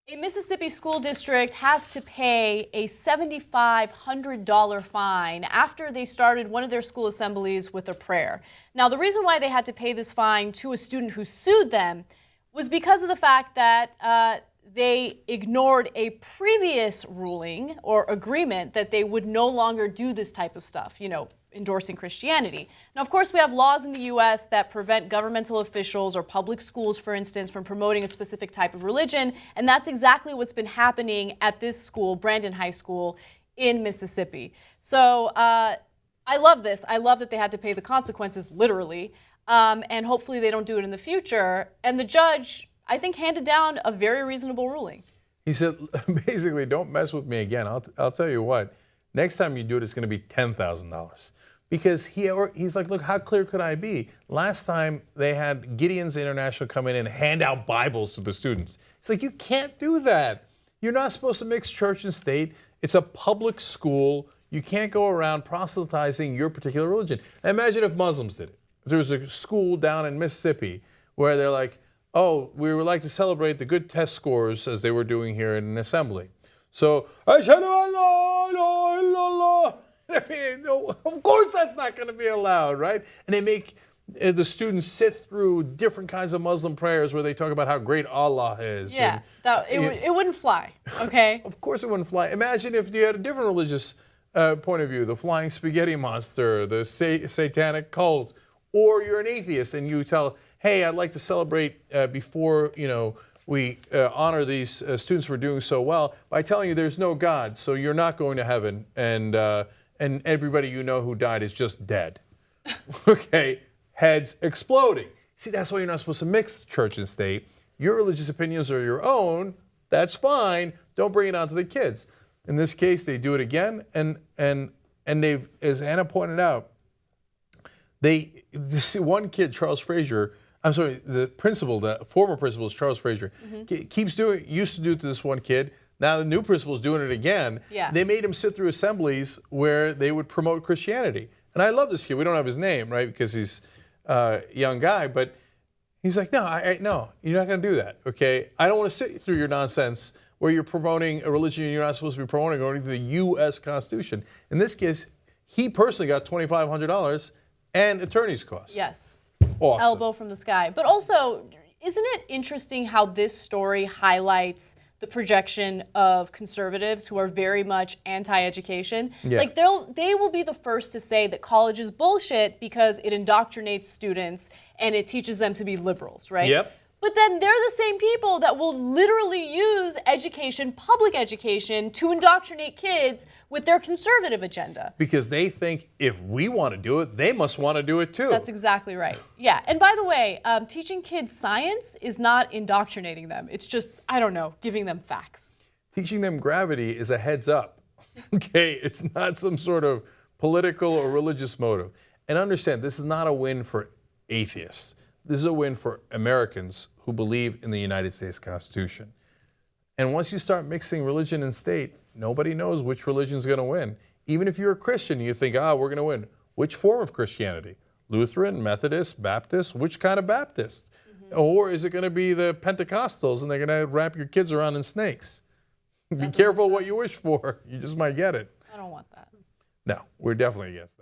A Mississippi school district has to pay a $7,500 fine after they started one of their school assemblies with a prayer. Now, the reason why they had to pay this fine to a student who sued them was because of the fact that they ignored a previous ruling or agreement that they would no longer do this type of stuff, endorsing Christianity. Now, of course, we have laws in the U.S. that prevent governmental officials or public schools, for instance, from promoting a specific type of religion, and that's exactly what's been happening at this school, Brandon High School in Mississippi. So I love this. I love that they had to pay the consequences, literally, and hopefully they don't do it in the future. And the judge, I think, handed down a very reasonable ruling. He said, basically, don't mess with me again. I'll tell you what, next time you do it, it's going to be $10,000. Because he's like, look, how clear could I be? Last time they had Gideons International come in and hand out Bibles to the students. It's like, you can't do that. You're not supposed to mix church and state. It's a public school. You can't go around proselytizing your particular religion. Now, imagine if Muslims did it. If there was a school down in Mississippi where they're like, oh, we would like to celebrate the good test scores as they were doing here in an assembly. So, I mean, of course that's not going to be allowed, right? And they make the students sit through different kinds of Muslim prayers where they talk about how great Allah is. Yeah, it wouldn't fly, okay? Of course it wouldn't fly. Imagine if you had a different religious point of view, the flying spaghetti monster, the satanic cult, or you're an atheist and you tell, hey, I'd like to celebrate before, we honor these students for doing so well by telling you there's no God, so you're not going to heaven, and everybody you know who died is just dead. Okay, heads exploding. See, that's why you're not supposed to mix church and state. Your religious opinions are your own. That's fine. Don't bring it on to the kids. In this case, they do it again, and they've, as Anna pointed out, one kid, Charles Frazier. I'm sorry, the former principal is Charles Frazier. Mm-hmm. Used to do it to this one kid. Now the new principal is doing it again. Yeah. They made him sit through assemblies where they would promote Christianity. And I love this kid. We don't have his name, right, because he's a young guy. But he's like, no, no, you're not going to do that, okay? I don't want to sit through your nonsense where you're promoting a religion you're not supposed to be promoting according to the U.S. Constitution. In this case, he personally got $2,500 and attorney's costs. Yes. Awesome. Elbow from the sky. But also, isn't it interesting how this story highlights the projection of conservatives who are very much anti-education? Yeah. Like they will be the first to say that college is bullshit because it indoctrinates students and it teaches them to be liberals, right? Yep. But then they're the same people that will literally use education, public education, to indoctrinate kids with their conservative agenda. Because they think if we want to do it, they must want to do it too. That's exactly right. Yeah. And by the way, teaching kids science is not indoctrinating them. It's just, I don't know, giving them facts. Teaching them gravity is a heads up. Okay? It's not some sort of political or religious motive. And understand, this is not a win for atheists. This is a win for Americans who believe in the United States Constitution. And once you start mixing religion and state, nobody knows which religion is going to win. Even if you're a Christian, you think, we're going to win. Which form of Christianity? Lutheran, Methodist, Baptist? Which kind of Baptist? Mm-hmm. Or is it going to be the Pentecostals and they're going to wrap your kids around in snakes? Be careful what you wish for. You just might get it. I don't want that. No, we're definitely against that.